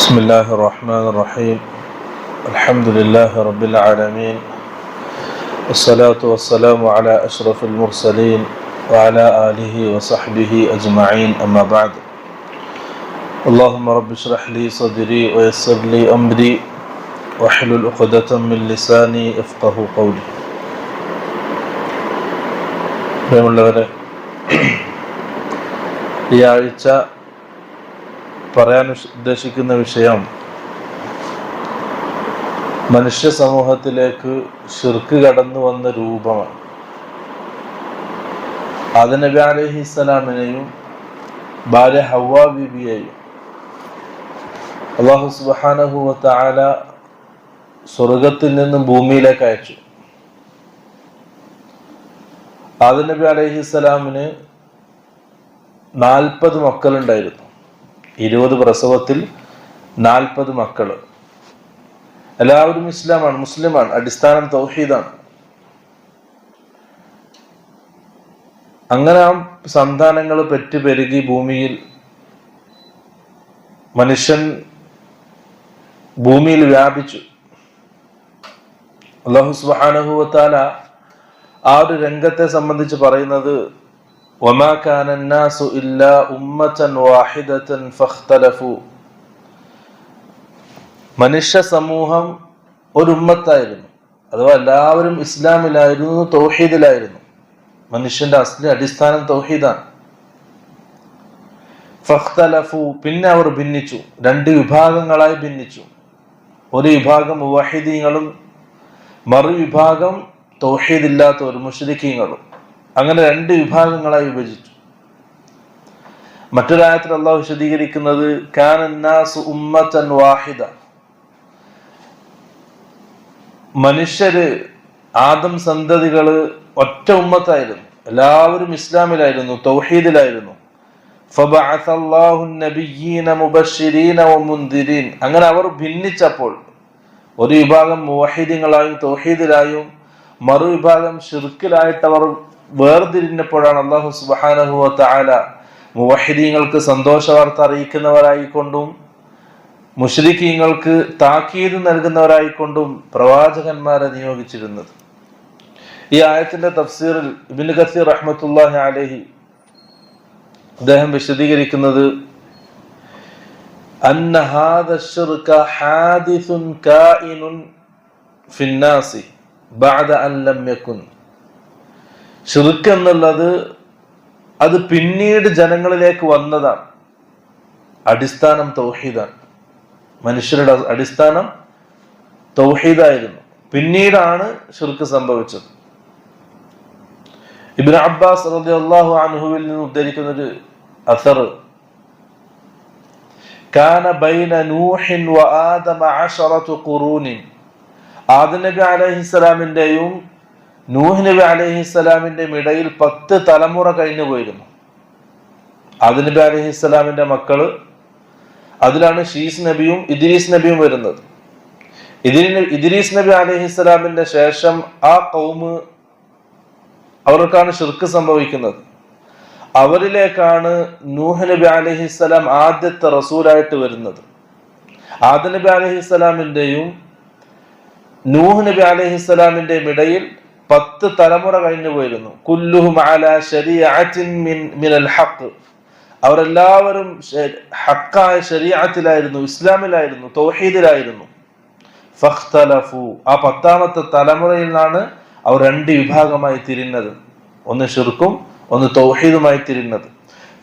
بسم الله الرحمن الرحيم. الحمد لله رب العالمين، والصلاة والسلام على أشرف المرسلين وعلى آله وصحبه أجمعين، أما بعد. اللهم رب اشرح لي صدري ويسر لي أمري واحلل عقدة من لساني يفقه قولي. പ്രിയമുള്ളവരെ, ഈ ആഴ്ച പറയാൻ ഉദ്ദേശിക്കുന്ന വിഷയം മനുഷ്യ സമൂഹത്തിലേക്ക് ശിർക്ക് കടന്നു വന്ന രൂപമാണ്. ആദം നബി അലൈഹിസ്സലാമിനെയും ഭാര്യ ഹവ്വാ ബീബിയെയും അല്ലാഹു സുബ്ഹാനഹു വ തആല സ്വർഗത്തിൽ നിന്നും ഭൂമിയിലേക്ക് അയച്ചു. ആദം നബി അലൈഹിസ്സലാമിന് 40 മക്കളുണ്ടായിരുന്നു. 20 പ്രസവത്തിൽ 40 മക്കള്. എല്ലാവരും ഇസ്ലാമാണ്, മുസ്ലിമാണ്. അടിസ്ഥാനം തൗഹീദാണ്. അങ്ങനെ ആ സന്താനങ്ങൾ പെറ്റുപെരുകി ഭൂമിയിൽ മനുഷ്യൻ ഭൂമിയിൽ വ്യാപിച്ചു. അല്ലാഹു സുബ്ഹാനഹു വ തആല ആ ഒരു രംഗത്തെ സംബന്ധിച്ച് പറയുന്നത്, വമാ കാന അന്നാസു ഇല്ലാ ഉമ്മതൻ വാഹിദതൻ ഫഖ്തലഫു. മനുഷ്യ സമൂഹം ഒരു ഉമ്മത്തായിരുന്നു, അഥവാ എല്ലാവരും ഇസ്ലാമിലായിരുന്നു, തൗഹീദിലായിരുന്നു. മനുഷ്യന്റെ അടിസ്ഥാനം തൗഹീദാണ്. ഫഖ്തലഫു, പിന്നെ അവർ ഭിന്നിച്ചു, 2 വിഭാഗങ്ങളായി ഭിന്നിച്ചു. ഒരു വിഭാഗം മുവഹിദീങ്ങളും മറുവിഭാഗം തൗഹീദില്ലാത്തവർ മുശ്രിക്കീങ്ങളും. അങ്ങനെ 2 വിഭാഗങ്ങളായി വിഭജിച്ചു. മറ്റൊരായത്തിൽ അള്ളാഹു വിശദീകരിക്കുന്നത്, കാന അന്നാസു ഉമ്മതൻ വാഹിദ. മനുഷ്യര്, ആദം സന്തതികള് ഒറ്റ ഉമ്മത്തായിരുന്നു, എല്ലാവരും ഇസ്ലാമിലായിരുന്നു, തൗഹീദിലായിരുന്നു. ഫബഅസ അല്ലാഹു നബിയ്യീന മുബശ്ശിരീന വമുൻദിരീൻ. അങ്ങനെ അവർ ഭിന്നിച്ചപ്പോൾ ഒരു വിഭാഗം മുവഹിദീങ്ങളായും തൗഹീദിലായും മറുവിഭാഗം ശിർക്കിലായിട്ട് അവർ വേർതിരിഞ്ഞപ്പോഴാണ് അല്ലാഹു സുബ്ഹാനഹു വ തആല മുവഹിദീങ്ങൾക്ക് സന്തോഷ വാർത്ത അറിയിക്കുന്നവരായിക്കൊണ്ടും മുശ്രിക്കീങ്ങൾക്ക് താക്കീത് നൽകുന്നവരായിക്കൊണ്ടും പ്രവാചകന്മാരെ നിയോഗിച്ചിരുന്നത്. ഈ ആയത്തിന്റെ തഫ്സീറിൽ ഇബ്നു കസീർ റഹ്മത്തുള്ളാഹി അലൈഹി അദ്ദേഹം വിശദീകരിക്കുന്നത്, അന്ന ഹാദ ശിർക ഹാദിസുൻ കായിനുൻ ഫിന്നാസി ബഅദ അൻ ലം യകുൻ. ശിർക്ക് എന്നുള്ളത് അത് പിന്നീട് ജനങ്ങളിലേക്ക് വന്നതാണ്. അടിസ്ഥാനം തൗഹീദാണ്. മനുഷ്യരുടെ അടിസ്ഥാനം തൗഹീദായിരുന്നു. പിന്നീടാണ് ശിർക്ക് സംഭവിച്ചത്. ഇബ്നു അബ്ബാസ് റളിയല്ലാഹു അൻഹുവിൽ നിന്ന് ഉദ്ധരിക്കുന്ന ഒരു അസർ, കാന ബൈന നൂഹിൻ വ ആദമ 10 ഖുറൂനിൻ. ആദം നബി അലൈഹിസ്സലാമിന്റെയും നൂഹ് നബി അലൈഹിസ്സലാമിന്റെയും ഇടയിൽ 10 തലമുറ കഴിഞ്ഞു പോയിരുന്നു. ആദം നബി അലൈഹിസ്സലാമിന്റെ മക്കള്, അതിലാണ് ഷീസ് നബിയും ഇദ്രീസ് നബിയും വരുന്നത്. ഇദ്രീസ് നബി അലൈഹിസ്സലാമിന്റെ ശേഷം ആ ഖൗമ്, അവർക്കാണ് ശിർക്ക് സംഭവിക്കുന്നത്. അവരിലേക്കാണ് നൂഹ് നബി അലൈഹിസ്സലാം ആദ്യത്തെ റസൂലായിട്ട് വരുന്നത്. ആദം നബി അലൈഹിസ്സലാമിന്റെയും നൂഹ് നബി അലൈഹിസ്സലാമിന്റെയും ഇടയിൽ 10 തലമുറ കഴിഞ്ഞു പോയിരുന്നു. കുല്ലുഹും അലാ ശരീഅത്തിൻ മിനൽ ഹഖ്. അവരെല്ലാവരും ഹക്കായ ശരീഅത്തിലായിരുന്നു, ഇസ്ലാമിലായിരുന്നു, തൗഹീദിലായിരുന്നു. ഫഖ്തലഫു, ആ 10ാമത്തെ തലമുറയിൽ നിന്നാണ് അവർ 2 വിഭാഗമായി തിരിഞ്ഞത്. ഒന്ന് ശിർക്കും ഒന്ന് തൗഹീദുമായി തിരിഞ്ഞത്.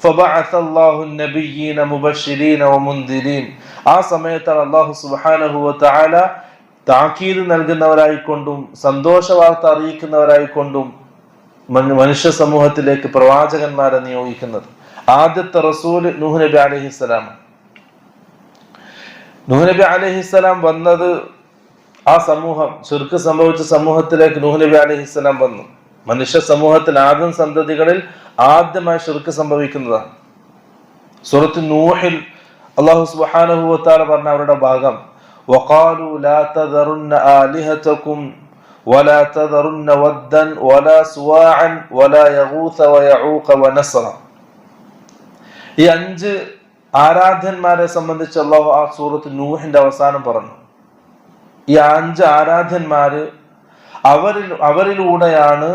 ഫബഅസ അല്ലാഹു നബിയ്യീന മുബശ്ശിരീന വമുൻദിരീൻ. ആ സമയത്താണ് അല്ലാഹു സുബ്ഹാനഹു വ തആല താക്കീത് നൽകുന്നവരായിക്കൊണ്ടും സന്തോഷ വാർത്ത അറിയിക്കുന്നവരായിക്കൊണ്ടും മനുഷ്യ സമൂഹത്തിലേക്ക് പ്രവാചകന്മാരെ നിയോഗിക്കുന്നത്. ആദ്യത്തെ റസൂൽ നൂഹ് നബി അലൈഹിസ്സലാം. നൂഹ് നബി അലൈഹിസ്സലാം വന്നത്, ആ സമൂഹം, ശിർക്ക് സംഭവിച്ച സമൂഹത്തിലേക്ക് നൂഹ് നബി അലൈഹിസ്സലാം വന്നു. മനുഷ്യ സമൂഹത്തിൽ ആദം സന്തതികളിൽ ആദ്യമായി ശിർക്ക് സംഭവിക്കുന്നതാണ്. സൂറത്ത് നൂഹിൽ അല്ലാഹു സുബ്ഹാനഹു വ തആല പറഞ്ഞ അവരുടെ ഭാഗം, وقالوا لا تذرن آلهتكم ولا تذرن ودا ولا سواعا ولا يغوث ويعوق ونسرا. ഈ 5 ആരാധ്യന്മാരെ സംബന്ധിച്ച് അല്ലാഹു ആ സൂറത്ത് നൂഹിന്റെ അവസാനം പറഞ്ഞു. ഈ 5 ആരാധ്യന്മാര് അവരിലൂടെയാണ്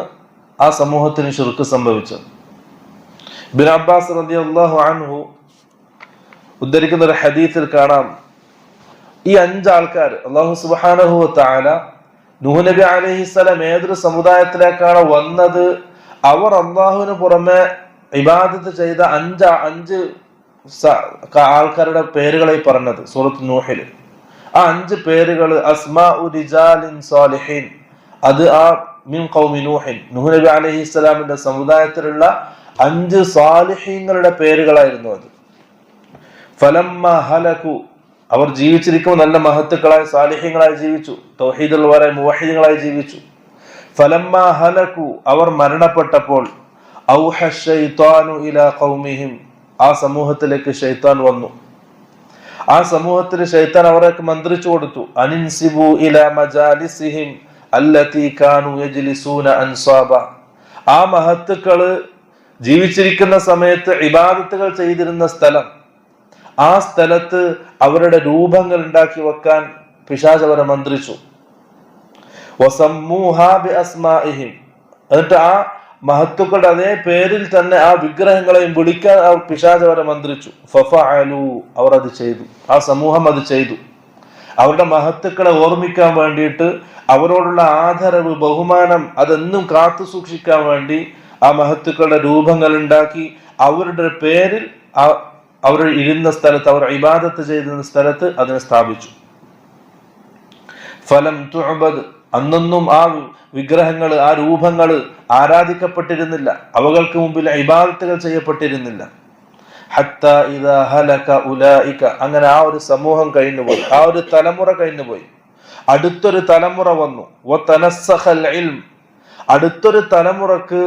ആ സമൂഹത്തിന് ശിർക്ക് സംഭവിച്ചത്. ഇബ്നു അബ്ബാസ് റളിയല്ലാഹു അൻഹു ഉദ്ധരിക്കുന്ന ഒരു ഹദീസിൽ കാണാം, ഈ 5 ആൾക്കാർ അല്ലാഹു സുബ്ഹാനഹു വ തആല നൂഹ് നബി അലൈഹിസ്സലാം ഏതൊരു സമുദായത്തിലേക്കാണ് വന്നത്, അവർ അള്ളാഹുവിന് പുറമെ ഇബാദത്ത് ചെയ്ത 5 ആൾക്കാരുടെ പേരുകളായി പറഞ്ഞത് സൂറത്ത് നൂഹിൽ. ആ 5 പേരുകൾ അസ്മാഉ റിജാലിൻ സാലിഹീൻ, അത് ആ മിൻ ഖൗമി നൂഹിൻ, നൂഹ് നബി അലൈഹിസ്സലാമിന്റെ സമുദായത്തിലുള്ള 5 സാലിഹീങ്ങളുടെ പേരുകളായിരുന്നു അത്. ഫലമ്മ ഹലകു, അവർ ജീവിച്ചിരിക്കുമ്പോൾ നല്ല മഹത്തുക്കളായ സാലിഹ്യങ്ങളായി ജീവിച്ചു, തൗഹീദുള്ളവരായ മുവഹിദുകളായി ജീവിച്ചു. ഫലമ്മ ഹലകു, അവർ മരണപ്പെട്ടപ്പോൾ ഔഹ ശൈത്വാനു ഇലാ ഖൗമിഹിം, ആ സമൂഹത്തിലേക്ക് ശൈത്താൻ വന്നു. ആ സമൂഹത്തിൽ ശൈത്താൻ അവർക്ക് മന്ത്രിച്ചു കൊടുത്തു, അനിൻസിബു ഇലാ മജാലിസിഹിം അല്ലതി കാനു യജ്ലിസൂന അൻസാബ, ആ മഹത്തുക്കള് ജീവിച്ചിരിക്കുന്ന സമയത്ത് ഇബാദത്തുകൾ ചെയ്തിരുന്ന സ്ഥലം, ആ സ്ഥലത്ത് അവരുടെ രൂപങ്ങൾ ഉണ്ടാക്കി വെക്കാൻ പിശാച് അവരെ മന്ത്രിച്ചു. വസമ്മൂഹാ ബിഅസ്മാഇഹിം, എന്നിട്ട് ആ മഹത്തുക്കളുടെ അതേ പേരിൽ തന്നെ ആ വിഗ്രഹങ്ങളെയും വിളിക്കാൻ പിശാച് അവരെ മന്ത്രിച്ചു. ഫഫഅലു, അവർ അത് ചെയ്തു, ആ സമൂഹം അത് ചെയ്തു. അവരുടെ മഹത്തുക്കളെ ഓർമ്മിക്കാൻ വേണ്ടിയിട്ട്, അവരോടുള്ള ആദരവ് ബഹുമാനം അതെന്നും കാത്തു സൂക്ഷിക്കാൻ വേണ്ടി ആ മഹത്തുക്കളുടെ രൂപങ്ങൾ ഉണ്ടാക്കി അവരുടെ പേരിൽ അവർ ഇരുന്ന സ്ഥലത്ത്, അവർ ഇബാദത്ത് ചെയ്തിരുന്ന സ്ഥലത്ത് അതിനെ സ്ഥാപിച്ചു. ഫലം തുഅബദ്, അന്നൊന്നും ആ വിഗ്രഹങ്ങൾ, ആ രൂപങ്ങൾ ആരാധിക്കപ്പെട്ടിരുന്നില്ല, അവകൾക്ക് മുമ്പിൽ ഇബാദത്തുകൾ ചെയ്യപ്പെട്ടിരുന്നില്ല. ഹത്ത ഇദാ ഹലക ഉലൈക, അങ്ങനെ ആ ഒരു സമൂഹം കഴിഞ്ഞുപോയി, ആ ഒരു തലമുറ കഴിഞ്ഞുപോയി. അടുത്തൊരു തലമുറ വന്നു. വതനസ്സഖൽ ഇൽം, അടുത്തൊരു തലമുറക്ക്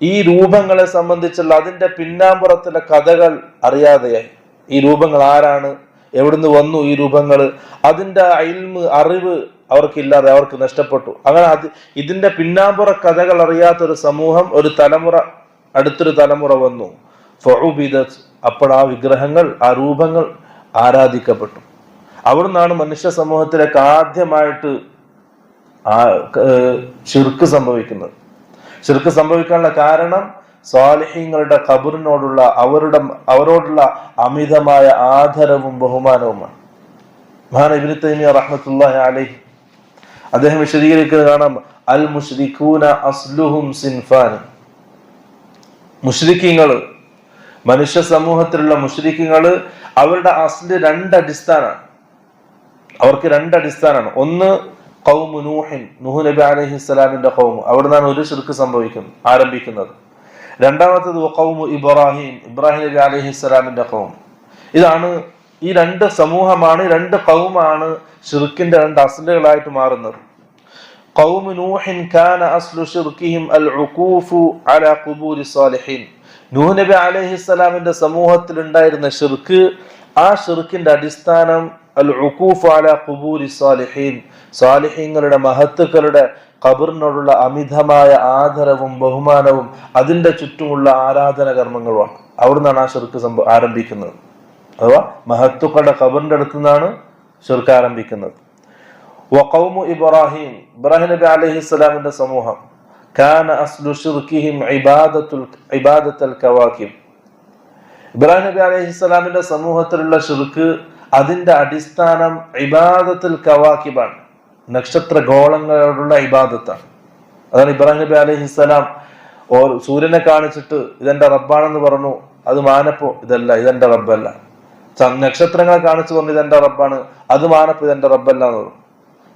ഈ രൂപങ്ങളെ സംബന്ധിച്ചുള്ള അതിന്റെ പിന്നാമ്പുറത്തിലെ കഥകൾ അറിയാതെയായി. ഈ രൂപങ്ങൾ ആരാണ്, എവിടുന്ന് വന്നു ഈ രൂപങ്ങൾ, അതിന്റെ ഇൽമ്, അറിവ് അവർക്കില്ലാതെ, അവർക്ക് നഷ്ടപ്പെട്ടു. അങ്ങനെ ഇതിന്റെ പിന്നാമ്പുറ കഥകൾ അറിയാത്തൊരു സമൂഹം, ഒരു തലമുറ, അടുത്തൊരു തലമുറ വന്നു. ഫഉബിദത്, അപ്പോൾ ആ വിഗ്രഹങ്ങൾ, ആ രൂപങ്ങൾ ആരാധിക്കപ്പെട്ടു. അവിടുന്നാണ് മനുഷ്യ സമൂഹത്തിലേക്ക് ആദ്യമായിട്ട് ശിർക്ക് സംഭവിക്കുന്നത്. ശിർക്ക് സംഭവിക്കാനുള്ള കാരണം സ്വാലിഹീങ്ങളുടെ ഖബറിനോടുള്ള അവരോടുള്ള അമിതമായ ആദരവും ബഹുമാനവുമാണ്. മഹാൻ ഇബ്നു തൈമിയ്യ റഹ്മത്തുള്ളാഹി അലൈഹി അദ്ദേഹം വിശദീകരിക്കുന്നത് കാണാം, അൽ മുശ്രികൂന അസ്ലുഹും സിൻഫാൻ, മുശ്രിക്കീങ്ങള്, മനുഷ്യ സമൂഹത്തിലുള്ള മുശ്രിക്കീങ്ങള്, അവരുടെ അസ്ല് 2 അടിസ്ഥാനമാണ്. അവർക്ക് 2 അടിസ്ഥാനമാണ്. ഒന്ന് ഖൗമു നൂഹിൻ, നൂഹ് നബി അലൈഹിസ്സലാമിന്റെ ഖൗം, അവിടെ നിന്നാണ് ഒരു ശിർക്ക് ആരംഭിക്കുന്നത്. രണ്ടാമത്തേത് ഖൗമു ഇബ്രാഹിം, ഇബ്രാഹിം നബി അലൈഹിസ്സലാമിന്റെ ഖൗം. ഇതാണ് ഈ 2 സമൂഹമാണ്, 2 ഖൗമാണ് ശിർക്കിന്റെ 2 അസ്ലുകളായിട്ട് മാറുന്നത്. ഖൗമു നൂഹിൻ കാന അസ്ലു ശിർക്കിഹിം അൽ ഉഖൂഫു അലാ ഖുബൂരി സാലിഹീൻ, നൂഹ് നബി അലൈഹിസ്സലാമിന്റെ സമൂഹത്തിൽ ഉണ്ടായിരുന്ന ശിർക്ക്, ആ ശിർക്കിന്റെ അടിസ്ഥാനം അൽ ഉഖൂഫു അലാ ഖുബൂരി സാലിഹീൻ, സാലിഹീങ്ങളുടെ മഹത്തുക്കളുടെ ഖബറിനോടുള്ള അമിതമായ ആദരവും ബഹുമാനവും അതിന്റെ ചുറ്റുമുള്ള ആരാധന കർമ്മങ്ങളുമാണ്. അവിടുന്നാണ് ആ ശിർക്ക് ആരംഭിക്കുന്നത്. അഥവാ മഹത്തുക്കളുടെ ഖബറിന്റെ അടുത്തു നിന്നാണ് ശിർക്ക് ആരംഭിക്കുന്നത്. വഖൗമു ഇബ്രാഹിം, ഇബ്രാഹിം നബി അലൈഹിസ്സലാമിന്റെ സമൂഹം, കാന അസ്ലു ശിർക്കിഹിം ഇബാദത്തുൽ കവാകിബ്, ഇബ്രാഹിം നബി അലൈഹിസ്സലാമിന്റെ സമൂഹത്തിലുള്ള ശിർക്ക് അതിന്റെ അടിസ്ഥാനം ഇബാദത്തുൽ കവാകിബാണ്, നക്ഷത്ര ഗോളങ്ങളോടുള്ള ഇബാദത്താണ്. അതാണ് ഇബ്രാഹിം നബി അലൈഹിസ്സലാം സൂര്യനെ കാണിച്ചിട്ട് ഇതെന്റെ റബ്ബാണെന്ന് പറഞ്ഞു, അത് മാനപ്പോ ഇതല്ല, ഇതെന്റെ റബ്ബല്ല. നക്ഷത്രങ്ങളെ കാണിച്ചു പറഞ്ഞു ഇതെന്റെ റബ്ബാണ്, അത് മാനപ്പോ ഇതെന്റെ റബ്ബല്ല എന്ന് പറഞ്ഞു.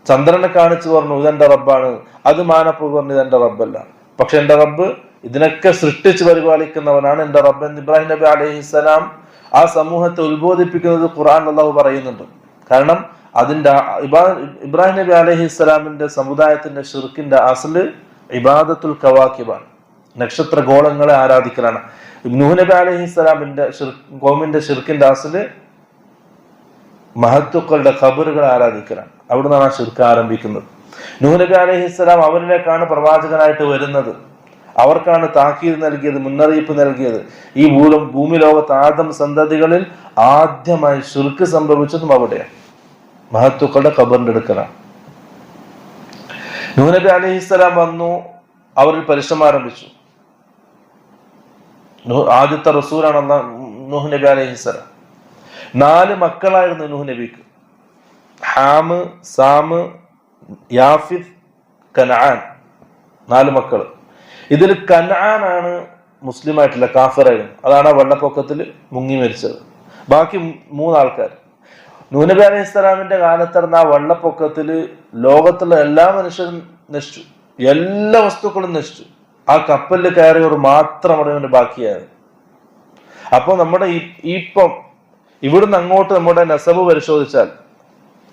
ചന്ദ്രനെ കാണിച്ചു പറഞ്ഞു ഇതെന്റെ റബ്ബാണ്, അത് മാനപ്പോ പറഞ്ഞു ഇതെന്റെ റബ്ബല്ല. പക്ഷെ എന്റെ റബ്ബ് ഇതിനൊക്കെ സൃഷ്ടിച്ച് പരിപാലിക്കുന്നവനാണ് എന്റെ റബ്ബ് എന്ന് ഇബ്രാഹിം നബി അലൈഹിസ്സലാം ആ സമൂഹത്തെ ഉത്ബോധിപ്പിക്കുന്നത് ഖുർആൻ അല്ലാഹു പറയുന്നുണ്ട്. കാരണം അതിന്റെ ഇബ്രാഹിം നബി അലൈഹിസ്സലാമിന്റെ സമുദായത്തിന്റെ ഷിർക്കിന്റെ അസ്ല് ഇബാദത്തുൽ കവാകിബാണ്, നക്ഷത്ര ഗോളങ്ങളെ ആരാധിക്കലാണ്. നൂഹ് നബി അലൈഹിസ്സലാമിന്റെ ഖൗമിന്റെ ഷിർക്കിന്റെ അസ്ല് മഹത്തുക്കളുടെ ഖബറുകളെ ആരാധിക്കലാണ്. അവിടുന്നാണ് ആ ഷിർക്ക് ആരംഭിക്കുന്നത്. നൂഹ് നബി അലൈഹിസ്സലാം അവരിലേക്കാണ് പ്രവാചകനായിട്ട് വരുന്നത്. അവർക്കാണ് താക്കീത് നൽകിയത്, മുന്നറിയിപ്പ് നൽകിയത്. ഈ ഭൂമി ലോകത്ത് ആദം സന്തതികളിൽ ആദ്യമായി ശിർക്ക് സംഭവിച്ചതും അവിടെയാണ്, മഹത്തുക്കളുടെ ഖബറിന്റെ അടുക്കലാണ്. നൂഹ് നബി അലൈഹിസ്സലാം വന്നു, അവരിൽ പരിശ്രമം ആരംഭിച്ചു. ആദ്യത്തെ റസൂലാണ് നൂഹ് നബി അലൈഹിസ്സലാം. 4 മക്കളായിരുന്നു നൂഹ് നബിക്ക്: ഹാമ്, സാമ്, യാഫിദ്, കനആൻ. 4 മക്കൾ. ഇതിൽ കനആനാണ് മുസ്ലിം ആയിട്ടില്ല, കാഫിറായിരുന്നു. അതാണ് ആ വെള്ളപ്പൊക്കത്തിൽ മുങ്ങി മരിച്ചത്. ബാക്കി 3 ആൾക്കാർ. നൂഹ് നബി അലൈഹി സ്വലാമിന്റെ കാലത്ത് ആ വെള്ളപ്പൊക്കത്തിൽ ലോകത്തുള്ള എല്ലാ മനുഷ്യരും നശിച്ചു, എല്ലാ വസ്തുക്കളും നശിച്ചു. ആ കപ്പലിൽ കയറിയവർ മാത്രമാണ് ഇവന് ബാക്കിയായത്. അപ്പൊ നമ്മുടെ ഇപ്പം ഇവിടുന്ന് അങ്ങോട്ട് നമ്മുടെ നസബ് പരിശോധിച്ചാൽ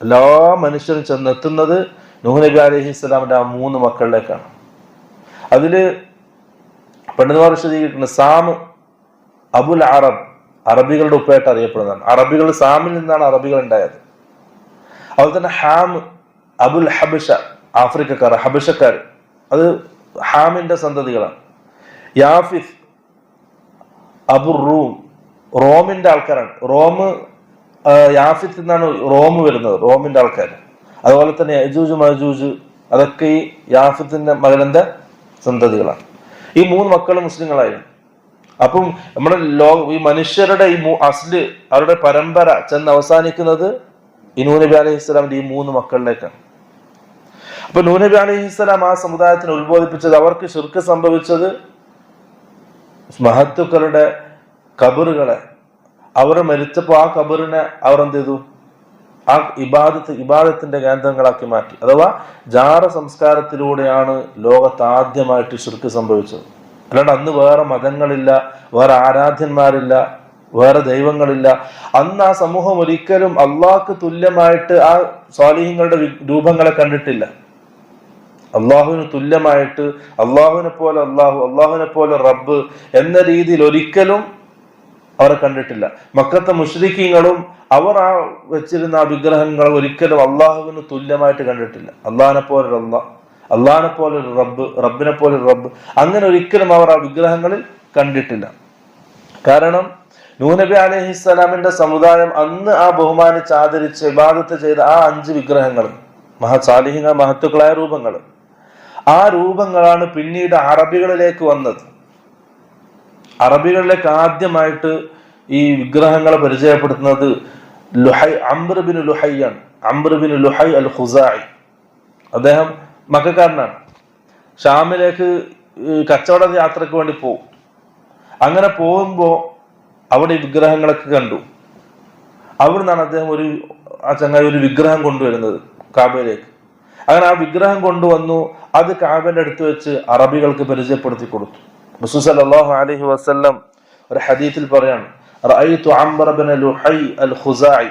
എല്ലാ മനുഷ്യരും ചെന്നെത്തുന്നത് നൂഹ് നബി അലൈഹി സ്വലാമിന്റെ ആ 3 മക്കളിലേക്കാണ്. അതില് പണ്ഡിതന്മാർ വിശദീകരിക്കുന്നത് സാം അബുൽ അറബ്, അറബികളുടെ ഉപ്പയായിട്ട് അറിയപ്പെടുന്നതാണ്. അറബികൾ, സാമിൽ നിന്നാണ് അറബികൾ ഉണ്ടായത്. അതുപോലെ തന്നെ ഹാം അബുൽ ഹബഷ, ആഫ്രിക്കക്കാർ, ഹബഷക്കാർ, അത് ഹാമിന്റെ സന്തതികളാണ്. യാഫിസ് അബുർ റൂം, റോമിന്റെ ആൾക്കാരാണ്. യാഫിത്ത് നിന്നാണ് റോം വരുന്നത്, റോമിന്റെ ആൾക്കാർ. അതുപോലെ തന്നെ യജൂജ് മജൂജ്, അതൊക്കെ ഈ യാഫിത്തിന്റെ മകനന്റെ സന്തതികളാണ്. ഈ 3 മക്കളും മുസ്ലിങ്ങളായിരുന്നു. അപ്പം നമ്മുടെ ഈ മനുഷ്യരുടെ ഈ അസ്ല്, അവരുടെ പരമ്പര ചെന്ന് അവസാനിക്കുന്നത് ഈ നൂഹ് നബി അലൈഹി സ്വലാമിന്റെ ഈ 3 മക്കളിലേക്കാണ്. അപ്പൊ നൂഹ് നബി അലൈഹി സ്വലാം ആ സമുദായത്തിന് ഉത്ബോധിപ്പിച്ചത്, അവർക്ക് ശിർക്ക് സംഭവിച്ചത് മഹത്തുക്കളുടെ ഖബറുകളെ, അവർ മരിച്ചപ്പോ ആ ഖബറിനെ അവർ എന്ത് ചെയ്തു, ആ ഇബാദത്തിന്റെ കേന്ദ്രങ്ങളാക്കി മാറ്റി. അഥവാ ജാറ സംസ്കാരത്തിലൂടെയാണ് ലോകത്ത് ആദ്യമായിട്ട് ശിർക്ക് സംഭവിച്ചത്. അല്ലാണ്ട് അന്ന് വേറെ മതങ്ങളില്ല, വേറെ ആരാധ്യന്മാരില്ല, വേറെ ദൈവങ്ങളില്ല. അന്ന് ആ സമൂഹം ഒരിക്കലും അള്ളാഹ്ക്ക് തുല്യമായിട്ട് ആ സ്വാലിഹീങ്ങളുടെ രൂപങ്ങളെ കണ്ടിട്ടില്ല. അള്ളാഹുവിന് തുല്യമായിട്ട്, അള്ളാഹുവിനെ പോലെ അള്ളാഹു, അള്ളാഹുവിനെ പോലെ റബ്ബ് എന്ന രീതിയിൽ ഒരിക്കലും അവരെ കണ്ടിട്ടില്ല. മക്കത്തെ മുശ്രിക്കീങ്ങളും അവർ ആ വെച്ചിരുന്ന ആ വിഗ്രഹങ്ങൾ ഒരിക്കലും അള്ളാഹുവിന് തുല്യമായിട്ട് കണ്ടിട്ടില്ല. അള്ളാഹിനെ പോലെ അള്ളാഹ്, അള്ളാഹിനെ പോലെ ഒരു റബ്ബ്, റബ്ബിനെ പോലെ ഒരു റബ്ബ്, അങ്ങനെ ഒരിക്കലും അവർ ആ വിഗ്രഹങ്ങളിൽ കണ്ടിട്ടില്ല. കാരണം നൂഹ് നബി അലൈഹിസ്സലാമിന്റെ സമുദായം അന്ന് ആ ബഹുമാനിച്ച് ആദരിച്ച് ഇബാദത്ത് ചെയ്ത ആ 5 വിഗ്രഹങ്ങൾ, സാലിഹീങ്ങൾ, മഹത്തുക്കളായ രൂപങ്ങൾ, ആ രൂപങ്ങളാണ് പിന്നീട് അറബികളിലേക്ക് വന്നത്. അറബികളിലേക്ക് ആദ്യമായിട്ട് ഈ വിഗ്രഹങ്ങളെ പരിചയപ്പെടുത്തുന്നത് അംർ ബിൻ ലുഹൈയാണ്. അംർ ബിൻ ലുഹൈ അൽ ഖുസാഇ. അദ്ദേഹം മക്കക്കാരനാണ്. ഷാമിലേക്ക് കച്ചവട യാത്രക്ക് വേണ്ടി പോകും. അങ്ങനെ പോകുമ്പോൾ അവിടെ വിഗ്രഹങ്ങളൊക്കെ കണ്ടു. അവിടെ നിന്നാണ് അദ്ദേഹം ആ ചങ്ങായി ഒരു വിഗ്രഹം കൊണ്ടുവരുന്നത് കാബയിലേക്ക്. അങ്ങനെ ആ വിഗ്രഹം കൊണ്ടുവന്നു, അത് കാബയുടെ അടുത്ത് വെച്ച് അറബികൾക്ക് പരിചയപ്പെടുത്തി കൊടുത്തു. റസൂൽ സല്ലല്ലാഹു അലൈഹി വസല്ലം ഒരു ഹദീസിൽ പറയാണ്, റഅയ്തു അംർ ബിൻ ലുഹൈ അൽ ഖുസാഇ.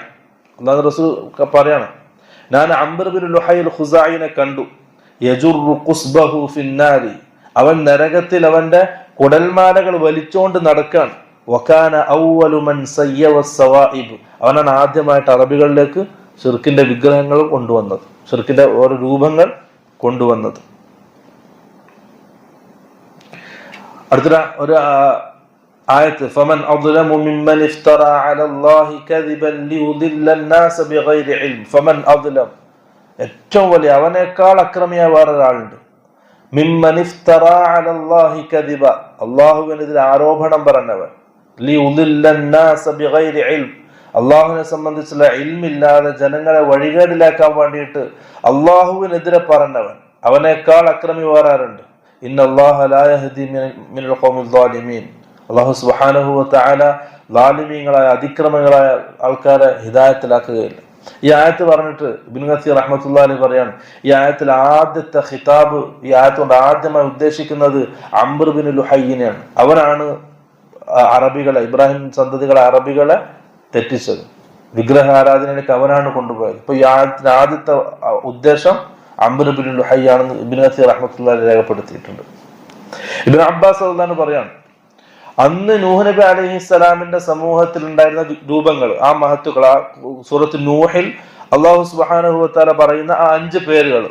അല്ലാഹു റസൂൽ പറയാണ്, ഞാൻ അംർ ബിൻ ലുഹൈ അൽ ഖുസാഇനെ കണ്ടു. യജുറു ഖുസ്ബഹു ഫിന്നാരി, അവൻ നരകത്തിൽ അവന്റെ കുടൽമാലകൾ വലിച്ചോണ്ട് നടക്കാണ്. വകാന അവ്വലു മൻ സയ്യവ സവാഇബ്, അവനാണ് ആദ്യമായിട്ട് അറബികളിലേക്ക് ശിർക്കിന്റെ വിഗ്രഹങ്ങൾ കൊണ്ടുവന്നത്, ശിർക്കിന്റെ ഓരോ രൂപങ്ങൾ കൊണ്ടുവന്നത്. അടുത്ത ഒരു ആയത്ത്, ഫമൻ അദ്ലമു മിമ്മൻ ഇഫ്തറ അലല്ലാഹി കദിബൻ ലിയുദില്ല الناس ബിഗൈരി ഇൽം. ഫമൻ അദ്ലം, ഏറ്റവും വലിയ, അവനേക്കാൾ അക്രമിയായ വേറൊരാളുണ്ട്. മിമ്മൻ ഇഫ്തറ അലല്ലാഹി കദിബ, അല്ലാഹുവിനെതിരെ ആരോപണം പറഞ്ഞവൻ. ലിയുദില്ല الناس ബിഗൈരി ഇൽം, അള്ളാഹുവിനെ സംബന്ധിച്ചുള്ള ഇൽമില്ലാതെ ജനങ്ങളെ വഴികേടിലാക്കാൻ വേണ്ടിയിട്ട് അള്ളാഹുവിനെതിരെ പറഞ്ഞവൻ, അവനേക്കാൾ അക്രമി വേറാറുണ്ട്. ഇന്നല്ലാഹ ലാ യഹ്ദി മിനൽ ഖൗമിൽ ളാലിമീൻ, അല്ലാഹു സുബ്ഹാനഹു വ തആല ളാലിമീങ്ങളായ, അതിക്രമികളായ ആൾക്കാരെ ഹിദായത്തിലാക്കുകയില്ല. ഈ ആയത്ത് പറഞ്ഞിട്ട് ഇബ്നു കസീർ റഹ്മത്തുള്ളാഹി അലൈഹി പറയാണ്, ഈ ആയത്തിൽ ആദ്യത്തെ ഖിതാബ്, ഈ ആയത്ത് കൊണ്ട് ആദ്യമായി ഉദ്ദേശിക്കുന്നത് അംർ ബിൻ ലുഹൈനെയാണ്. അവനാണ് അറബികളെ, ഇബ്രാഹിം സന്തതികളെ അറബികളെ തെറ്റിച്ചത്. വിഗ്രഹ ആരാധനയിലേക്ക് അവനാണ് കൊണ്ടുപോയത്. ഇപ്പൊ ഈ ആയത്തിന്റെ ആദ്യത്തെ ഉദ്ദേശം അംർ ബിൻ ലുഹൈ ആണെന്ന് ഇബ്നു കസീർ റഹ്മത്തുള്ളാഹി രേഖപ്പെടുത്തിയിട്ടുണ്ട്. ഇബ്നു അബ്ബാസ് റളിയല്ലാഹു അൻഹു പറയാണ്, അന്ന് നൂഹ് നബി അലൈഹിസ്സലാമിന്റെ സമൂഹത്തിൽ ഉണ്ടായിരുന്ന രൂപങ്ങൾ, ആ മഹത്തുക്കൾ, ആ സൂറത്ത് നൂഹിൽ അല്ലാഹു സുബ്ഹാനഹു വ തആല പറയുന്ന ആ 5 പേരുകൾ,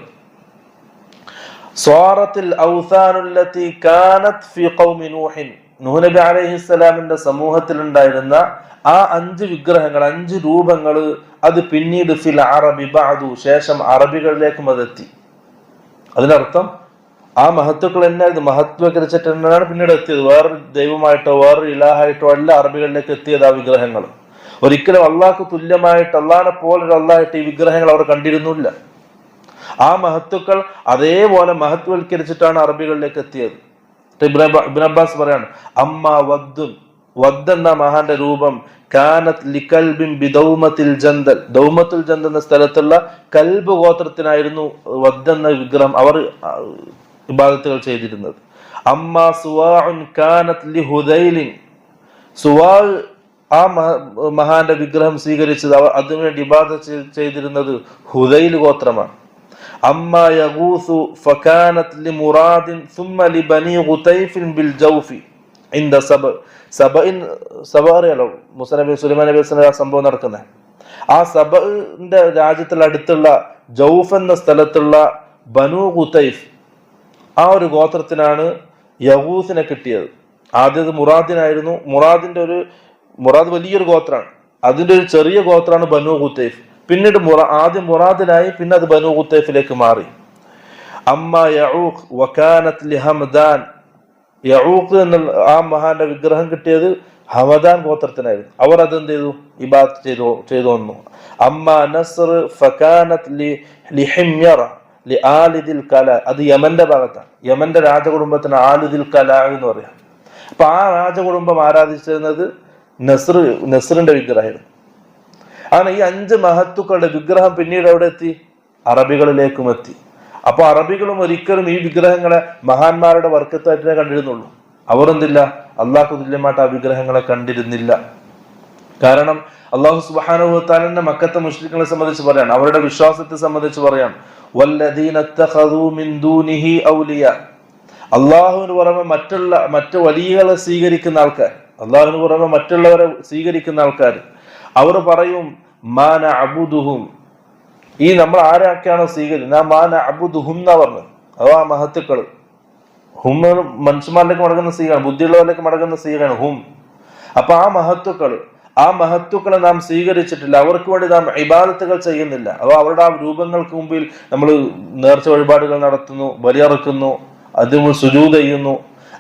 സ്വാറത്തിൽ ഔസാനുല്ലതി കാനത് ഫി ഖൗമി നൂഹിൻ, നൂഹ് നബി അലൈഹിസ്സലാമിന്റെ സമൂഹത്തിൽ ഉണ്ടായിരുന്ന ആ 5 വിഗ്രഹങ്ങൾ, 5 രൂപങ്ങൾ, അത് പിന്നീട് ഫിൽ അറബി ബഅദു, ശേഷം അറബികളിലേക്കും അതെത്തി. അതിനർത്ഥം ആ മഹത്വക്കൾ എന്നായിരുന്നു, മഹത്വകരിച്ചിട്ട് തന്നെയാണ് പിന്നീട് എത്തിയത്. വേറൊരു ദൈവമായിട്ടോ വേറൊരു ഇലാഹായിട്ടോ അല്ല അറബികളിലേക്ക് എത്തിയത് ആ വിഗ്രഹങ്ങൾ. ഒരിക്കലും അള്ളാഹ്ക്ക് തുല്യമായിട്ട്, അള്ളാഹിനെ പോലൊരു അള്ളാഹായിട്ട് ഈ വിഗ്രഹങ്ങൾ അവർ കണ്ടിരുന്നില്ല. ആ മഹത്വക്കൾ അതേപോലെ മഹത്വവൽക്കരിച്ചിട്ടാണ് അറബികളിലേക്ക് എത്തിയത്. ഇബ്ൻ അബ്ബാസ് പറയാണ്, അമ്മ വദ്ദുൻ, വദ് എന്ന മഹാന്റെ രൂപം, കാനത് ലികൽബിൻ ബിദൗമത്തിൽ ജന്ദൽ, ദൗമത്തുൽ ജന്ദൽ എന്ന സ്ഥലത്തുള്ള കൽബ് ഗോത്രത്തിനായിരുന്നു വദ് എന്ന വിഗ്രഹം അവർ ഇബാദത്തുകൾ ചെയ്തിരുന്നത്. അമ്മ സുവാഉൻ കാനത് ലിഹുദൈലിൻ, സുവാ ആ മഹാന്റെ വിഗ്രഹം സ്വീകരിച്ചത് അതിനുവേണ്ടി ഇബാദത്ത് ചെയ്തിരുന്നത് ഹുദൈൽ ഗോത്രമാണ്. അമ്മ യഗൂസു ഫകാനത് ലിമുറാദിൻ സുമ്മ ലിബനി ഗുതൈഫിൻ ബിൽ ജൗഫി ഇൻദ സബ അറിയാലോ, മൂസ നബി സുലൈമാൻ നബി ആ സംഭവം നടക്കുന്നത്. ആ സബന്റെ രാജ്യത്തിൽ അടുത്തുള്ള ജൗഫ് എന്ന സ്ഥലത്തുള്ള ബനു ഗുതൈഫ്, ആ ഒരു ഗോത്രത്തിനാണ് യഗൂസിനെ കിട്ടിയത്. ആദ്യത് മുറാദിനായിരുന്നു. മുറാദ് വലിയൊരു ഗോത്രമാണ്, അതിന്റെ ഒരു ചെറിയ ഗോത്രമാണ് ബനു ഗുതൈഫ്. പിന്നീട് ആദ്യം മുറാദിനായി, പിന്നെ അത് ബനു ഗുതൈഫിലേക്ക് മാറി. അമ്മ യഊഖ് വകാനത് ലിഹംദാൻ, യഊഖ് എന്ന ആ മഹാന്റെ വിഗ്രഹം കിട്ടിയത് ഹമദാൻ ഗോത്രത്തിനായിരുന്നു. അവർ അതെന്ത് ചെയ്തു, ഇബാദത്ത് ചെയ്തു വന്നു. അമ്മ നസ്ർ ഫകാനത് ലിഹിമ്യറ ലിആലിദിൽ കല, അത് യമന്റെ ഭാഗത്താണ്. യമന്റെ രാജകുടുംബത്തിന് ആലിദിൽ കല എന്ന് പറയാം. അപ്പൊ ആ രാജകുടുംബം ആരാധിച്ചിരുന്നത് നസ്റിന്റെ വിഗ്രഹമായിരുന്നു. അങ്ങനെ ഈ 5 മഹത്തുക്കളുടെ വിഗ്രഹം പിന്നീട് എവിടെ എത്തി, അറബികളിലേക്കും എത്തി. അപ്പൊ അറബികളും ഒരിക്കലും ഈ വിഗ്രഹങ്ങളെ മഹാന്മാരുടെ വർക്കത്തായിട്ടേ കണ്ടിരുന്നുള്ളൂ. അവർ എന്തില്ല, അള്ളാഹു തുല്യമായിട്ട് ആ വിഗ്രഹങ്ങളെ കണ്ടിരുന്നില്ല. കാരണം അള്ളാഹു സുബ്ഹാനഹു വ തആല മക്കത്തെ മുശ്രിക്കുകളെ സംബന്ധിച്ച് പറയാണ്, അവരുടെ വിശ്വാസത്തെ സംബന്ധിച്ച് പറയാം, വല്ലദീന ഇത്തഖദൂ മിൻ ദൂനിഹി ഔലിയ, അള്ളാഹുവിന് പുറമെ മറ്റു വലിയകളെ സ്വീകരിക്കുന്ന ആൾക്കാർ, അള്ളാഹുവിന് പുറമെ മറ്റുള്ളവരെ സ്വീകരിക്കുന്ന ആൾക്കാർ, അവർ പറയും മാ നഅബുദുഹും, ഈ നമ്മൾ ആരൊക്കെയാണോ സ്വീകരിക്കുന്നത്, മാ നഅബുദുഹും എന്നാ പറഞ്ഞത്. അഥവാ മഹത്തുക്കൾ, ഹും മനുഷ്യന്മാരിലേക്ക് മടങ്ങുന്ന സ്വീകരണം, ബുദ്ധിയുള്ളവരിലേക്ക് മടങ്ങുന്ന സ്വീകരണം ഹും. അപ്പൊ ആ മഹത്തുക്കളെ നാം സ്വീകരിച്ചിട്ടില്ല, അവർക്ക് വേണ്ടി നാം ഇബാദത്തുകൾ ചെയ്യുന്നില്ല. അഥവാ അവരുടെ ആ രൂപങ്ങൾക്ക് മുമ്പിൽ നമ്മൾ നേർച്ച വഴിപാടുകൾ നടത്തുന്നു, ബലിയറുക്കുന്നു, അതിന് സുജൂദ് ചെയ്യുന്നു.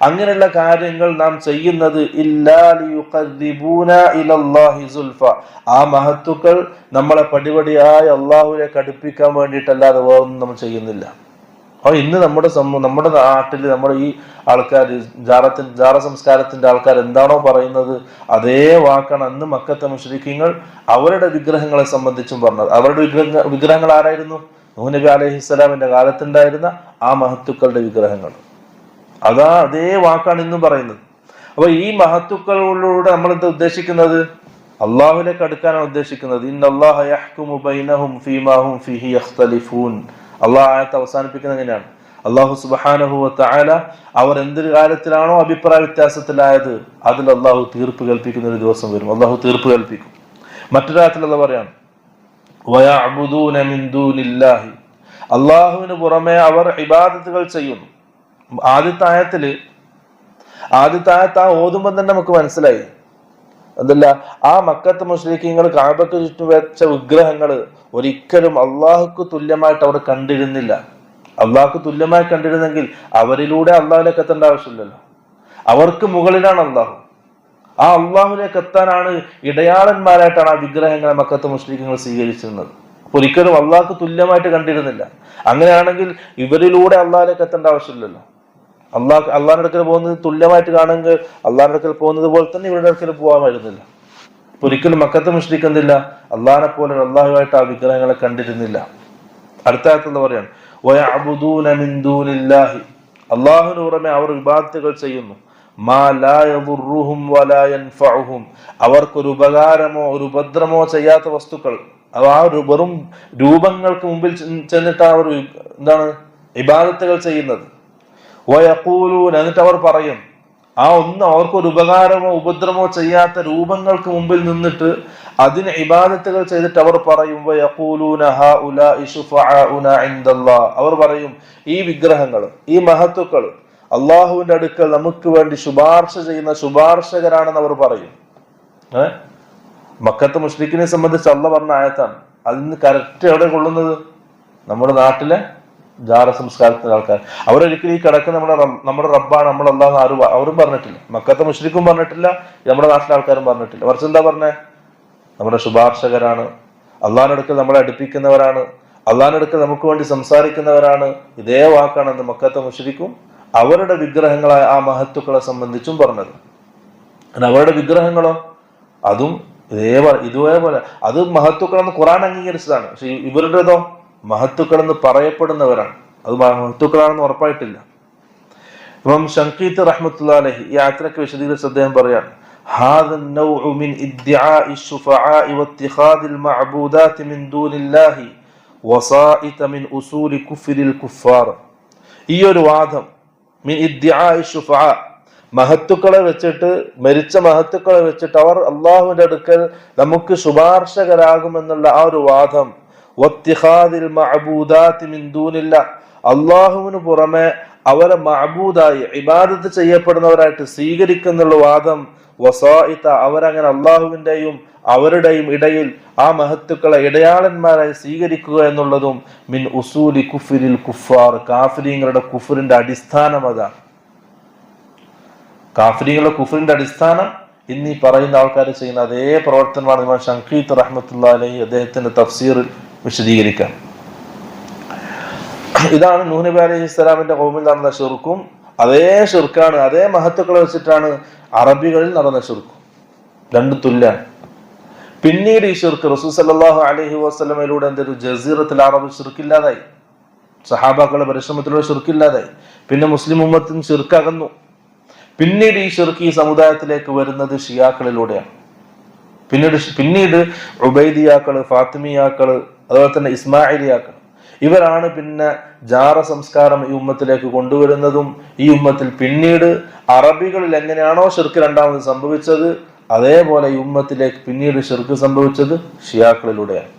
അങ്ങനെയുള്ള കാര്യങ്ങൾ നാം ചെയ്യുന്നത് ഇല്ലാ ലിയുഖർരിബൂന ഇലല്ലാഹി സുൽഫ, ആ മഹത്തുക്കൾ നമ്മളെ പടിപടിയായി അള്ളാഹുവിലേക്ക് അടുപ്പിക്കാൻ വേണ്ടിയിട്ടല്ലാതെ വേറൊന്നും നമ്മൾ ചെയ്യുന്നില്ല. അപ്പൊ ഇന്ന് നമ്മുടെ നാട്ടിൽ നമ്മുടെ ഈ ആൾക്കാർ, ജാറ സംസ്കാരത്തിന്റെ ആൾക്കാർ എന്താണോ പറയുന്നത് അതേ വാക്കാണ് അന്ന് മക്കത്തെ മുശ്രിക്കീങ്ങൾ അവരുടെ വിഗ്രഹങ്ങളെ സംബന്ധിച്ചും പറഞ്ഞത്. അവരുടെ വിഗ്രഹങ്ങൾ ആരായിരുന്നു? നൂഹ് നബി അലൈഹിസ്സലാമിന്റെ കാലത്തുണ്ടായിരുന്ന ആ മഹത്തുക്കളുടെ വിഗ്രഹങ്ങൾ. അതേ വാക്കാണ് ഇന്നും പറയുന്നത്. അപ്പൊ ഈ മഹത്തുക്കളിലൂടെ നമ്മൾ എന്താ ഉദ്ദേശിക്കുന്നത്? അള്ളാഹുവിലേക്ക് അടുക്കാനാണ് ഉദ്ദേശിക്കുന്നത്. ഇന്നല്ലാഹ യഹ്കുമു ബൈനഹും ഫീമാ ഹും ഫീഹി യഖ്തലിഫൂൻ. അള്ളാഹ് ആയത്ത് അവസാനിപ്പിക്കുന്നത് എങ്ങനെയാണ്? അള്ളാഹു സുബ്ഹാനഹു വ തആല അവർ എന്തൊരു കാര്യത്തിലാണോ അഭിപ്രായ വ്യത്യാസത്തിലായത് അതിൽ അള്ളാഹു തീർപ്പ് കൽപ്പിക്കുന്ന ഒരു ദിവസം വരും. അള്ളാഹു തീർപ്പ് കൽപ്പിക്കും. മറ്റൊരായത്തിൽ അള്ളാഹ് പറയാണ്, വയഅ്ബുദൂന മിൻ ദൂനില്ലാഹി, അള്ളാഹുവിന് പുറമെ അവർ ഇബാദത്തുകൾ ചെയ്യുന്നു. ആദ്യത്തെ ആയത്ത് ആ ഓതുമ്പോൾ തന്നെ നമുക്ക് മനസ്സിലായി അതല്ല, ആ മക്കത്തെ മുശ്രിക്കീങ്ങൾ കഅബക്ക് ചുറ്റും വെച്ച വിഗ്രഹങ്ങൾ ഒരിക്കലും അള്ളാഹുക്ക് തുല്യമായിട്ട് അവർ കണ്ടിരുന്നില്ല. അള്ളാഹുക്ക് തുല്യമായി കണ്ടിരുന്നെങ്കിൽ അവരിലൂടെ അള്ളാഹുലേക്ക് എത്തേണ്ട ആവശ്യമില്ലല്ലോ. അവർക്ക് മുകളിലാണ് അള്ളാഹു. ആ അള്ളാഹുലേക്ക് എത്താനാണ് ഇടയാളന്മാരായിട്ടാണ് ആ വിഗ്രഹങ്ങളെ മക്കത്തെ മുശ്രിക്കീങ്ങൾ സ്വീകരിച്ചിരുന്നത്. ഒരിക്കലും അള്ളാഹുക്ക് തുല്യമായിട്ട് കണ്ടിരുന്നില്ല. അങ്ങനെയാണെങ്കിൽ ഇവരിലൂടെ അള്ളാഹുലേക്ക് എത്തേണ്ട ആവശ്യമില്ലല്ലോ. അള്ളാഹിന്റെ അടുക്കൽ പോകുന്നത് തുല്യമായിട്ട് കാണുമെങ്കിൽ അള്ളാഹിന്റെ അടുക്കൽ പോകുന്നത് പോലെ തന്നെ ഇവരുടെ അടുക്കൽ പോകാമായിരുന്നില്ല. ഒരിക്കലും മക്കത്തെ മുശ്രിക്ക് എന്തില്ല, അള്ളാഹിനെ പോലെ അള്ളാഹുവായിട്ട് ആ വിഗ്രഹങ്ങളെ കണ്ടിരുന്നില്ല. അടുത്ത ആയത്ത് പറയാണ്, വയഅ്ബുദൂന മിൻ ദൂനില്ലാഹി, അള്ളാഹുവിന് പുറമെ അവർ ഇബാദത്തുകൾ ചെയ്യുന്നു. മാ ലാ യദുർറുഹും വലാ യൻഫഉഹും, അവർക്കൊരു ഉപകാരമോ ഒരു ഉപദ്രവമോ ചെയ്യാത്ത വസ്തുക്കൾ. ആ വെറും രൂപങ്ങൾക്ക് മുമ്പിൽ ചെന്നിട്ടാണ് അവർ ഇബാദത്തുകൾ ചെയ്യുന്നത്. വയഖൂലൂന, എന്നിട്ട് അവർ പറയും, അവർക്കൊരു ഉപകാരമോ ഉപദ്രവമോ ചെയ്യാത്ത രൂപങ്ങൾക്ക് മുമ്പിൽ നിന്നിട്ട് അതിന് ഇബാദത്തുകൾ ചെയ്തിട്ട് അവർ പറയും അവർ പറയും ഈ വിഗ്രഹങ്ങൾ, ഈ മഹത്തുക്കൾ അള്ളാഹുവിന്റെ അടുക്കൽ നമുക്ക് വേണ്ടി ശുപാർശ ചെയ്യുന്ന ശുപാർശകരാണെന്ന് അവർ പറയും. മക്കത്തെ മുശ്രിക്കിനെ സംബന്ധിച്ച് അള്ളാഹ് പറഞ്ഞ ആയത്താണ്. അതിന് കറക്റ്റ് എവിടെ കൊള്ളുന്നത്? നമ്മുടെ നാട്ടിലെ ജാറ സംസ്കാരത്തിന്റെ ആൾക്കാർ. അവരൊരിക്കലും ഈ കിടക്കുന്ന നമ്മുടെ റബ്ബാണ്, നമ്മൾ അള്ളാഹ് ആരും അവരും പറഞ്ഞിട്ടില്ല. മക്കത്തെ മുശ്രിക്കും പറഞ്ഞിട്ടില്ല, നമ്മുടെ നാട്ടിലെ ആൾക്കാരും പറഞ്ഞിട്ടില്ല. മറിച്ച് എന്താ പറഞ്ഞേ? നമ്മുടെ ശുപാർശകരാണ്, അള്ളാഹിന്റെ അടുക്കൽ നമ്മളെ അടുപ്പിക്കുന്നവരാണ്, അള്ളാഹിന്റെ അടുക്കൽ നമുക്ക് വേണ്ടി സംസാരിക്കുന്നവരാണ്. ഇതേ വാക്കാണ് അന്ന് മക്കത്തെ മുശ്രിക്കും അവരുടെ വിഗ്രഹങ്ങളായ ആ മഹത്തുക്കളെ സംബന്ധിച്ചും പറഞ്ഞത്. അവരുടെ വിഗ്രഹങ്ങളോ അതും ഇതേപോലെ അത് മഹത്തുക്കളെന്ന് ഖുർആൻ അംഗീകരിച്ചതാണ്. പക്ഷെ ഇവരുടേതോ മഹത്തുക്കളെന്ന് പറയപ്പെടുന്നവരാണ്, അത് മഹത്തുക്കളാണെന്ന് ഉറപ്പായിട്ടില്ല. ഇമാം ശൻഖീത്ത് റഹ്മത്തുള്ളാഹി അലൈഹി ഈ ആയത്തിനൊക്കെ വിശദീകരിച്ച് അദ്ദേഹം പറയാണ്, هذا النوع من ادعاء الشفعاء واتخاذ المعبودات من دون الله وسائط من أصول كفر الكفار. ഈ ഒരു വാദം മിൻ ഇദ്ദിആഇ ശുഫഅ, മഹത്തുക്കളെ വെച്ചിട്ട്, മരിച്ച മഹത്തുക്കളെ വെച്ചിട്ട് അവർ അള്ളാഹുവിന്റെ അടുക്കൽ നമുക്ക് ശുപാർശകരാകുമെന്നുള്ള ആ ഒരു വാദം, വത്തിഖാദിൽ മഅബൂദാതി മിൻ ദൂനില്ലാഹ്, അള്ളാഹുവിന് പുറമെ അവരെ മഅബൂദായി ഇബാദത്ത് ചെയ്യപ്പെടുന്നവരായിട്ട് സ്വീകരിക്കുന്നുള്ള വാദം, വസായിത അവരങ്ങനെ അള്ളാഹുവിന്റെയും അവരുടെയും ഇടയിൽ ആ മഹത്തുക്കളെ ഇടയാളന്മാരായി സ്വീകരിക്കുക എന്നുള്ളതും മിൻ ഉസൂലി കുഫ്രിൽ കുഫാർ, കാഫിരീങ്ങളുടെ കുഫറിന്റെ അടിസ്ഥാനം അതാണ്. കാഫിരീങ്ങളുടെ കുഫറിന്റെ അടിസ്ഥാനം ഇന്ന് ഈ പറയുന്ന ആൾക്കാർ ചെയ്യുന്ന അതേ പ്രവർത്തനമാണ് ഇമാം ശൻഖീത്ത് റഹ്മത്തുള്ളാഹി അലൈഹി അദ്ദേഹത്തിന്റെ തഫ്സീറിൽ വിശദീകരിക്കാം. ഇതാണ് നൂഹ് നബി അലൈഹിസ്സലാമിന്റെ ഖൗമിൽ നടന്ന ശിർക്കും അതേ ശിർക്കാണ്, അതേ മഹത്തുക്കളെ വെച്ചിട്ടാണ് അറബികളിൽ നടന്ന ശിർക്കും. രണ്ടും തുല്യാണ്. പിന്നീട് ഈ ശിർക്ക് റസൂൽ സല്ലല്ലാഹു അലൈഹി വസല്ലമയിലൂടെ എന്തൊരു ജസീറത്തുൽ അറബ് ശിർക്കില്ലാതായി, സഹാബാക്കളുടെ പരിശ്രമത്തിലൂടെ ശിർക്കില്ലാതായി. പിന്നെ മുസ്ലിം ഉമ്മത്തും ശിർക്കകന്നു. പിന്നീട് ഈ ശിർക്ക് ഈ സമുദായത്തിലേക്ക് വരുന്നത് ഷിയാക്കളിലൂടെയാണ്. പിന്നീട് ഉബൈദിയാക്കള്, ഫാത്തിമിയാക്കള്, അതുപോലെ തന്നെ ഇസ്മായിലിയാക്കൾ, ഇവരാണ് പിന്നെ ജാറ സംസ്കാരം ഈ ഉമ്മത്തിലേക്ക് കൊണ്ടുവരുന്നതും ഈ ഉമ്മത്തിൽ പിന്നീട് അറബികളിൽ എങ്ങനെയാണോ ശിർക്ക് രണ്ടാമത് സംഭവിച്ചത് അതേപോലെ ഈ ഉമ്മത്തിലേക്ക് പിന്നീട് ശിർക്ക് സംഭവിച്ചത് ഷിയാക്കളിലൂടെയാണ്.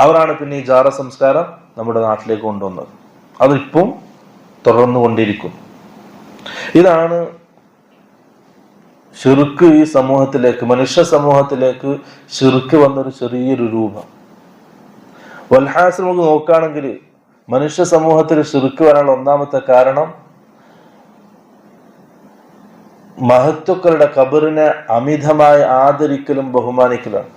അവരാണ് പിന്നെ ഈ ജാറ സംസ്കാരം നമ്മുടെ നാട്ടിലേക്ക് കൊണ്ടുവന്നത്. അതിപ്പം തുടർന്നുകൊണ്ടിരിക്കും. ഇതാണ് ശിർക്ക് ഈ സമൂഹത്തിലേക്ക്, മനുഷ്യ സമൂഹത്തിലേക്ക് ശിർക്ക് വന്നൊരു ചെറിയൊരു രൂപം. വൽഹാസിൽ നമുക്ക് നോക്കുകയാണെങ്കിൽ മനുഷ്യ സമൂഹത്തിൽ ശിർക്ക് വരാനുള്ള ഒന്നാമത്തെ കാരണം മഹത്തുക്കളുടെ ഖബറിനെ അമിതമായി ആദരിക്കലും ബഹുമാനിക്കലാണ്.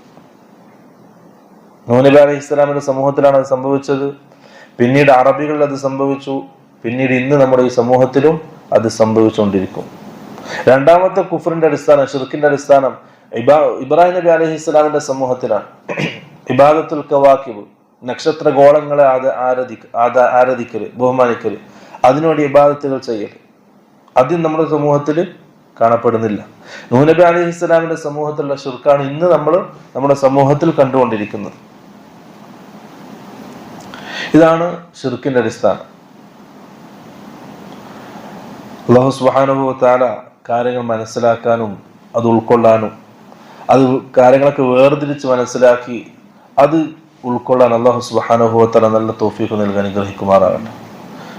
നൂഹ് നബി അലൈഹി ഇസ്ലാമിന്റെ സമൂഹത്തിലാണ് അത് സംഭവിച്ചത്. പിന്നീട് അറബികളിൽ അത് സംഭവിച്ചു. പിന്നീട് ഇന്ന് നമ്മുടെ ഈ സമൂഹത്തിലും അത് സംഭവിച്ചുകൊണ്ടിരിക്കും. രണ്ടാമത്തെ കുഫറിന്റെ അടിസ്ഥാനം, ഷിർക്കിന്റെ അടിസ്ഥാനം ഇബ്രാഹിം നബി അലൈഹി ഇസ്ലാമിന്റെ സമൂഹത്തിലാണ്. ഇബാദത്തുൽ കവാക്കിബ്, നക്ഷത്ര ഗോളങ്ങളെ ആരാധിക്കല്, ബഹുമാനിക്കല്, അതിനുവേണ്ടി ഇബാദത്തുകൾ ചെയ്യൽ, അതും നമ്മുടെ സമൂഹത്തിൽ കാണപ്പെടുന്നില്ല. നൂഹ് നബി അലൈഹി ഇസ്ലാമിന്റെ സമൂഹത്തിലുള്ള ഷിർക്കാണ് ഇന്ന് നമ്മൾ നമ്മുടെ സമൂഹത്തിൽ കണ്ടുകൊണ്ടിരിക്കുന്നത്. ഇതാണ് ഷിർക്കിന്റെ അടിസ്ഥാനം. അല്ലാഹു സുബ്ഹാനഹു വ തആല കാര്യങ്ങൾ മനസ്സിലാക്കാനും അത് ഉൾക്കൊള്ളാനും അത് കാര്യങ്ങളൊക്കെ വേർതിരിച്ച് മനസ്സിലാക്കി അത് ഉൾക്കൊള്ളാൻ അല്ലാഹു സുബ്ഹാനഹു വ തആല നല്ല തൗഫീഖ് നൽകാൻ അനുഗ്രഹിക്കുമാറാകട്ടെ.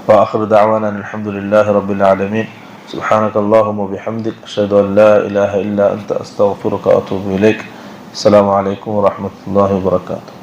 വആഖിറു ദഅവാനാ അൽഹംദുലില്ലാഹി റബ്ബിൽ ആലമീൻ. സുബ്ഹാനക അല്ലാഹുമ്മ വബിഹംദിക അഷ്ഹദു അൻ ലാ ഇലാഹ ഇല്ലാ അൻത അസ്തഗ്ഫിറുക വഅതൂബു ഇലൈക്. അസ്സലാമു അലൈക്കും വറഹ്മത്തുള്ളാഹി വബറകാതുഹു.